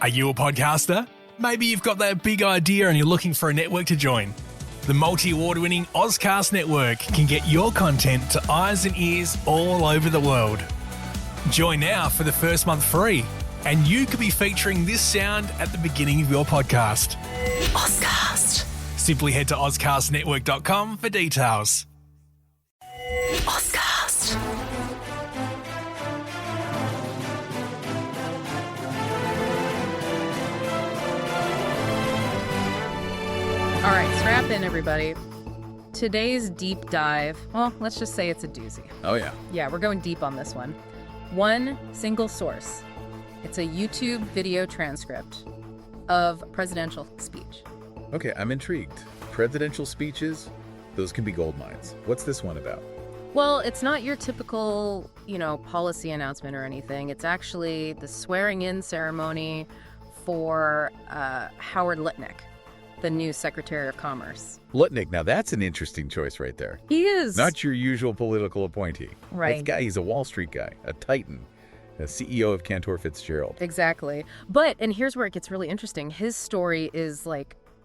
Are you a podcaster? Maybe you've got that big idea and you're looking for a network to join. The multi-award-winning Ozcast Network can get your content to eyes and ears all over the world. Join now for the first month free, and you could be featuring this sound at the beginning of your podcast. Ozcast. Simply head to ozcastnetwork.com for details. Ozcast. All right, strap in, everybody. Today's deep dive, well, let's just say it's a doozy. Oh, yeah. Yeah, we're going deep on this one. One single source. It's a YouTube video transcript of presidential speech. Okay, I'm intrigued. Presidential speeches, those can be gold mines. What's this one about? Well, it's not your typical, policy announcement or anything. It's actually the swearing-in ceremony for Howard Lutnick, the new Secretary of Commerce. Lutnick, now that's an interesting choice right there. He is. Not your usual political appointee. Right. This guy, he's a Wall Street guy, a titan, a CEO of Cantor Fitzgerald. Exactly. But, and here's where it gets really interesting. His story is,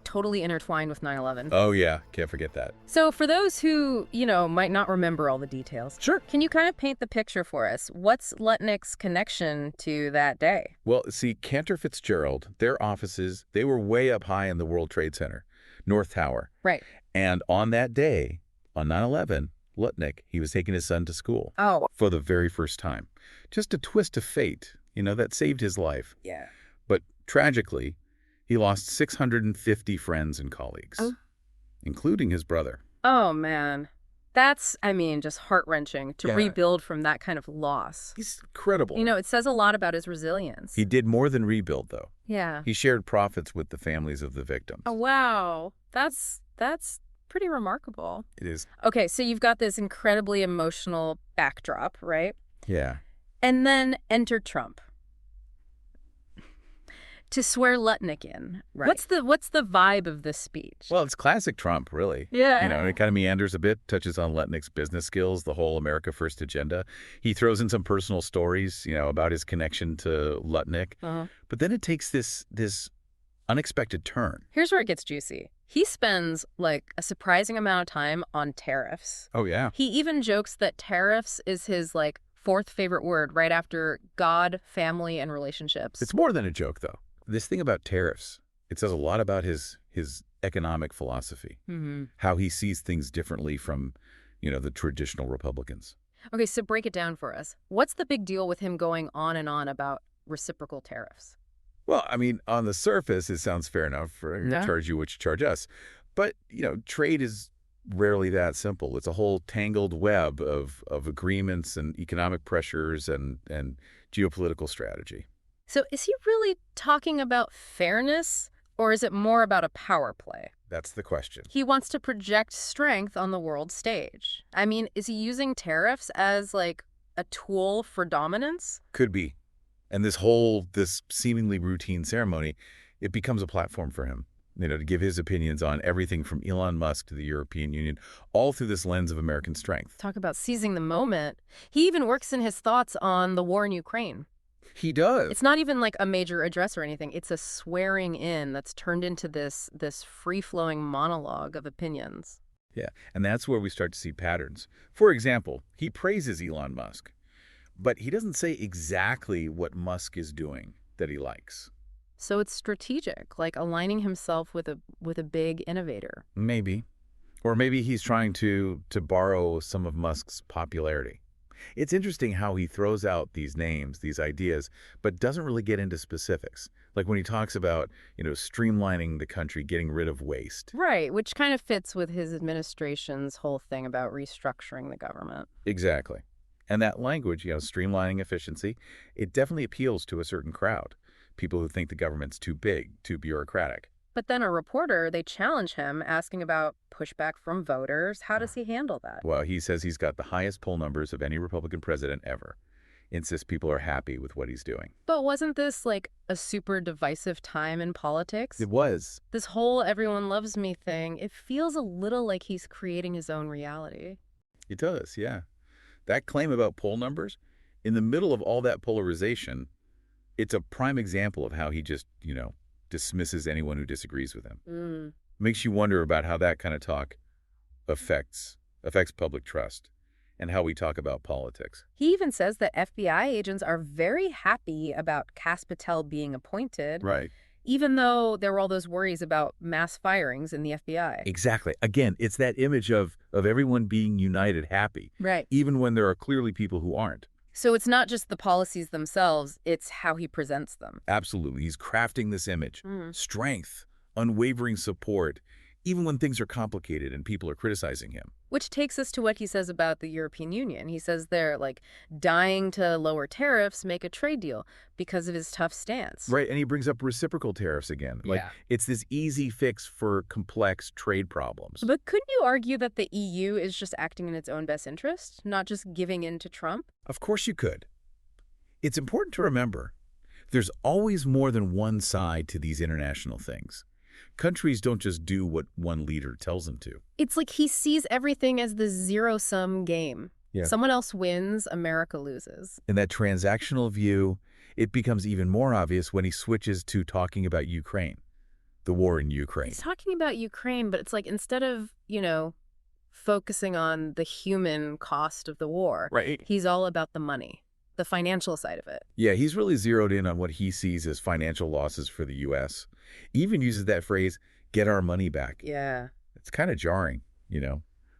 totally intertwined with 9/11. Oh, yeah. Can't forget that. So for those who, might not remember all the details. Sure. Can you kind of paint the picture for us? What's Lutnick's connection to that day? Well, see, Cantor Fitzgerald, their offices, they were way up high in the World Trade Center, North Tower. Right. And on that day, on 9/11, Lutnick, he was taking his son to school. Oh. For the very first time. Just a twist of fate, that saved his life. Yeah. But tragically, he lost 650 friends and colleagues, including his brother. Oh, man. That's, just heart-wrenching to rebuild from that kind of loss. He's incredible. It says a lot about his resilience. He did more than rebuild, though. Yeah. He shared profits with the families of the victims. Oh, wow. That's pretty remarkable. It is. Okay, so you've got this incredibly emotional backdrop, right? Yeah. And then enter Trump to swear Lutnick in. Right. What's the vibe of this speech? Well, it's classic Trump, really. Yeah. It kind of meanders a bit, touches on Lutnick's business skills, the whole America First agenda. He throws in some personal stories, about his connection to Lutnick. Uh-huh. But then it takes this unexpected turn. Here's where it gets juicy. He spends, a surprising amount of time on tariffs. Oh, yeah. He even jokes that tariffs is his, fourth favorite word right after God, family, and relationships. It's more than a joke, though. This thing about tariffs, it says a lot about his economic philosophy, how he sees things differently from, the traditional Republicans. Okay, so break it down for us. What's the big deal with him going on and on about reciprocal tariffs? Well, on the surface, it sounds fair enough for charge you what you charge us. But, trade is rarely that simple. It's a whole tangled web of agreements and economic pressures and geopolitical strategy. So is he really talking about fairness, or is it more about a power play? That's the question. He wants to project strength on the world stage. Is he using tariffs as, a tool for dominance? Could be. And this seemingly routine ceremony, it becomes a platform for him, to give his opinions on everything from Elon Musk to the European Union, all through this lens of American strength. Talk about seizing the moment. He even works in his thoughts on the war in Ukraine. He does. It's not even a major address or anything. It's a swearing in that's turned into this free-flowing monologue of opinions. Yeah, and that's where we start to see patterns. For example, he praises Elon Musk, but he doesn't say exactly what Musk is doing that he likes. So it's strategic, aligning himself with a big innovator. Maybe. Or maybe he's trying to borrow some of Musk's popularity. It's interesting how he throws out these names, these ideas, but doesn't really get into specifics. Like when he talks about, streamlining the country, getting rid of waste. Right, which kind of fits with his administration's whole thing about restructuring the government. Exactly. And that language, streamlining efficiency, it definitely appeals to a certain crowd. People who think the government's too big, too bureaucratic. But then a reporter, they challenge him, asking about pushback from voters. How does he handle that? Well, he says he's got the highest poll numbers of any Republican president ever. Insists people are happy with what he's doing. But wasn't this a super divisive time in politics? It was. This whole everyone loves me thing, it feels a little like he's creating his own reality. It does, yeah. That claim about poll numbers, in the middle of all that polarization, It's a prime example of how he just, dismisses anyone who disagrees with him. Mm. Makes you wonder about how that kind of talk affects public trust and how we talk about politics. He even says that FBI agents are very happy about Cass Patel being appointed, Right. even though there were all those worries about mass firings in the FBI. Exactly. Again, it's that image of everyone being united, happy, Right. even when there are clearly people who aren't. So it's not just the policies themselves, it's how he presents them. Absolutely. He's crafting this image. Mm. Strength, unwavering support, even when things are complicated and people are criticizing him. Which takes us to what he says about the European Union. He says they're dying to lower tariffs, make a trade deal because of his tough stance. Right, and he brings up reciprocal tariffs again. Yeah. It's this easy fix for complex trade problems. But couldn't you argue that the EU is just acting in its own best interest, not just giving in to Trump? Of course you could. It's important to remember, there's always more than one side to these international things. Countries don't just do what one leader tells them to. It's like he sees everything as the zero-sum game. Yeah. Someone else wins, America loses. In that transactional view, it becomes even more obvious when he switches to talking about Ukraine, the war in Ukraine. He's talking about Ukraine, but it's like instead of, focusing on the human cost of the war, Right. he's all about the money, the financial side of it. Yeah, he's really zeroed in on what he sees as financial losses for the U.S. He even uses that phrase, get our money back. Yeah. It's kind of jarring,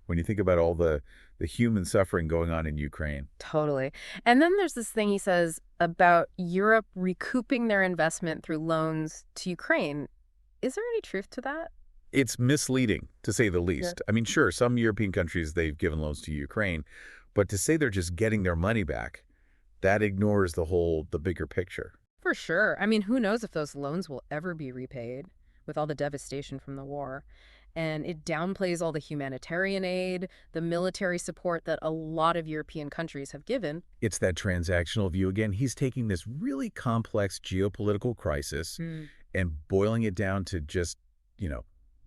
when you think about all the human suffering going on in Ukraine. Totally. And then there's this thing he says about Europe recouping their investment through loans to Ukraine. Is there any truth to that? It's misleading, to say the least. Yeah. I mean, sure, some European countries, they've given loans to Ukraine, but to say they're just getting their money back, that ignores the bigger picture. For sure. I mean, who knows if those loans will ever be repaid with all the devastation from the war. And it downplays all the humanitarian aid, the military support that a lot of European countries have given. It's that transactional view again. He's taking this really complex geopolitical crisis and boiling it down to just,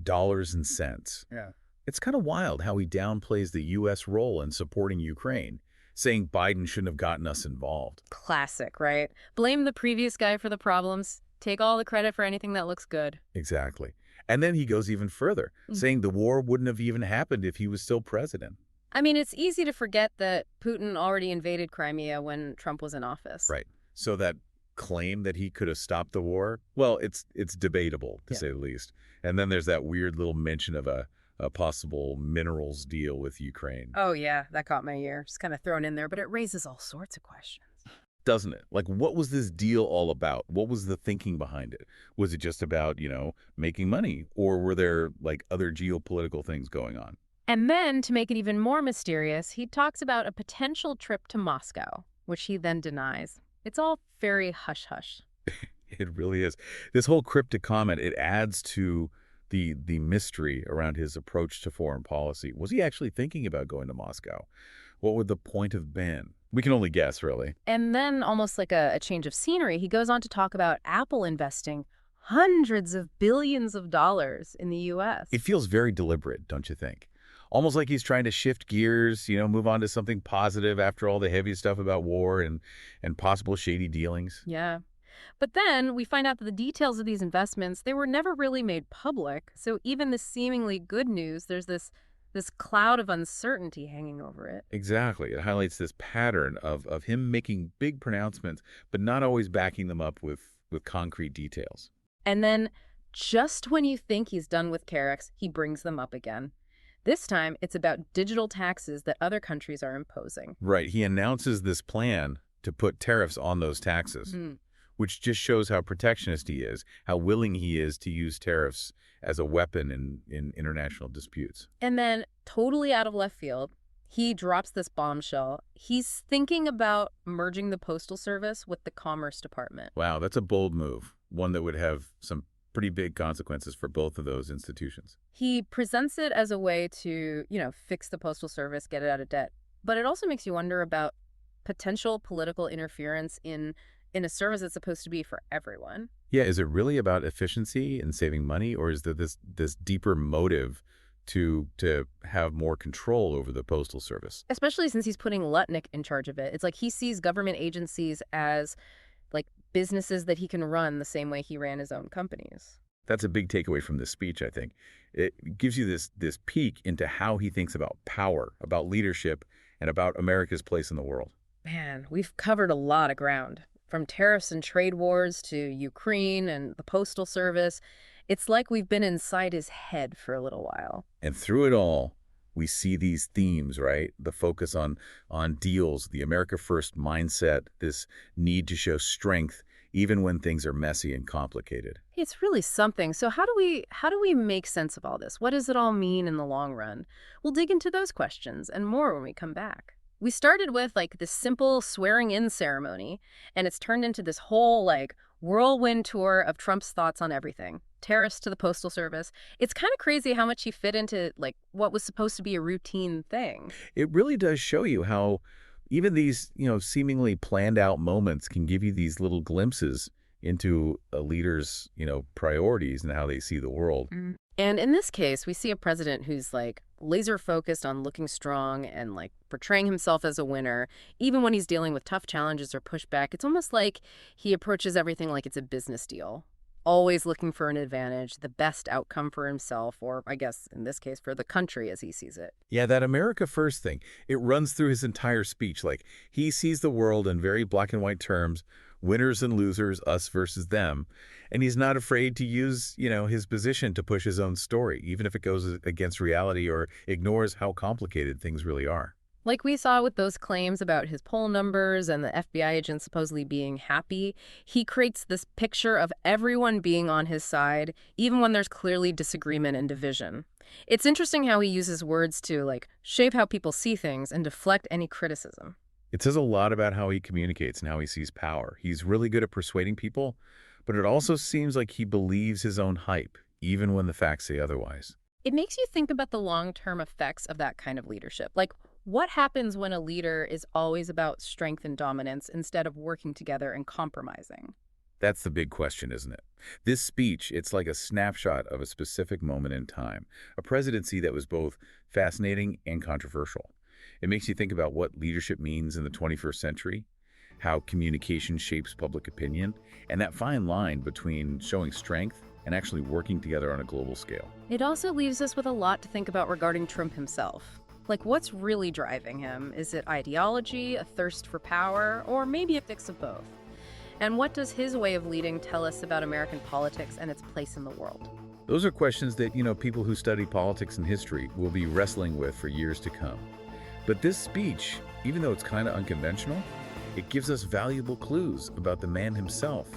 dollars and cents. Yeah. It's kind of wild how he downplays the U.S. role in supporting Ukraine, saying Biden shouldn't have gotten us involved. Classic, right? Blame the previous guy for the problems. Take all the credit for anything that looks good. Exactly. And then he goes even further, saying the war wouldn't have even happened if he was still president. I mean, it's easy to forget that Putin already invaded Crimea when Trump was in office. Right. So that claim that he could have stopped the war, well, it's debatable, to say the least. And then there's that weird little mention of a possible minerals deal with Ukraine. Oh, yeah, that caught my ear. Just kind of thrown in there, but it raises all sorts of questions. Doesn't it? Like, what was this deal all about? What was the thinking behind it? Was it just about, making money? Or were there, other geopolitical things going on? And then, to make it even more mysterious, he talks about a potential trip to Moscow, which he then denies. It's all very hush-hush. It really is. This whole cryptic comment, it adds to the mystery around his approach to foreign policy. Was he actually thinking about going to Moscow? What would the point have been? We can only guess, really. And then, almost like a change of scenery, he goes on to talk about Apple investing hundreds of billions of dollars in the U.S. It feels very deliberate, don't you think? Almost like he's trying to shift gears, move on to something positive after all the heavy stuff about war and possible shady dealings. Yeah. But then we find out that the details of these investments, they were never really made public. So even the seemingly good news, there's this cloud of uncertainty hanging over it. Exactly. It highlights this pattern of him making big pronouncements, but not always backing them up with concrete details. And then just when you think he's done with Carex, he brings them up again. This time, it's about digital taxes that other countries are imposing. Right. He announces this plan to put tariffs on those taxes, which just shows how protectionist he is, how willing he is to use tariffs as a weapon in international disputes. And then, totally out of left field, he drops this bombshell. He's thinking about merging the Postal Service with the Commerce Department. Wow, that's a bold move, one that would have some pretty big consequences for both of those institutions. He presents it as a way to, fix the Postal Service, get it out of debt. But it also makes you wonder about potential political interference in a service that's supposed to be for everyone. Yeah, is it really about efficiency and saving money, or is there this deeper motive to have more control over the Postal Service? Especially since he's putting Lutnick in charge of it. It's like he sees government agencies as businesses that he can run the same way he ran his own companies. That's a big takeaway from this speech, I think. It gives you this peek into how he thinks about power, about leadership, and about America's place in the world. Man, we've covered a lot of ground. From tariffs and trade wars to Ukraine and the postal service. It's like we've been inside his head for a little while. And through it all, we see these themes, right? The focus on deals, the America First mindset, this need to show strength, even when things are messy and complicated. It's really something. So how do we make sense of all this? What does it all mean in the long run? We'll dig into those questions and more when we come back. We started with this simple swearing in ceremony, and it's turned into this whole whirlwind tour of Trump's thoughts on everything. Tariffs to the postal service. It's kind of crazy how much he fit into what was supposed to be a routine thing. It really does show you how even these, seemingly planned out moments can give you these little glimpses into a leader's, priorities and how they see the world. And in this case, we see a president who's laser focused on looking strong and portraying himself as a winner, even when he's dealing with tough challenges or pushback. It's almost like he approaches everything like it's a business deal, always looking for an advantage, the best outcome for himself, or I guess in this case for the country as he sees it. Yeah, that America First thing, it runs through his entire speech. He sees the world in very black and white terms, winners and losers, us versus them. And he's not afraid to use, his position to push his own story, even if it goes against reality or ignores how complicated things really are. Like we saw with those claims about his poll numbers and the FBI agent supposedly being happy, he creates this picture of everyone being on his side, even when there's clearly disagreement and division. It's interesting how he uses words to shape how people see things and deflect any criticism. It says a lot about how he communicates and how he sees power. He's really good at persuading people, but it also seems like he believes his own hype, even when the facts say otherwise. It makes you think about the long-term effects of that kind of leadership. What happens when a leader is always about strength and dominance instead of working together and compromising? That's the big question, isn't it? This speech, it's like a snapshot of a specific moment in time, a presidency that was both fascinating and controversial. It makes you think about what leadership means in the 21st century, how communication shapes public opinion, and that fine line between showing strength and actually working together on a global scale. It also leaves us with a lot to think about regarding Trump himself. What's really driving him? Is it ideology, a thirst for power, or maybe a mix of both? And what does his way of leading tell us about American politics and its place in the world? Those are questions that, people who study politics and history will be wrestling with for years to come. But this speech, even though it's kind of unconventional, it gives us valuable clues about the man himself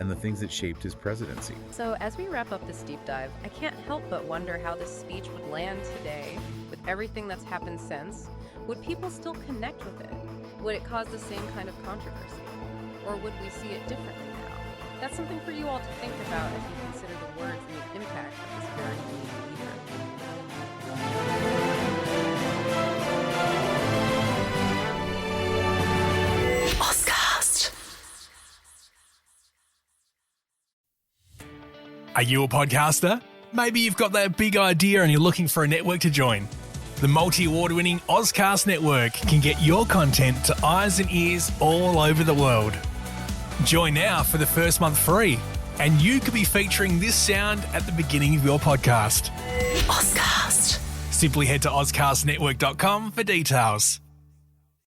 and the things that shaped his presidency. So as we wrap up this deep dive, I can't help but wonder how this speech would land today with everything that's happened since. Would people still connect with it? Would it cause the same kind of controversy? Or would we see it differently now? That's something for you all to think about as you consider the words and the impact of this very unique leader. Are you a podcaster? Maybe you've got that big idea and you're looking for a network to join. The multi-award-winning Ozcast Network can get your content to eyes and ears all over the world. Join now for the first month free, and you could be featuring this sound at the beginning of your podcast. Ozcast. Simply head to ozcastnetwork.com for details.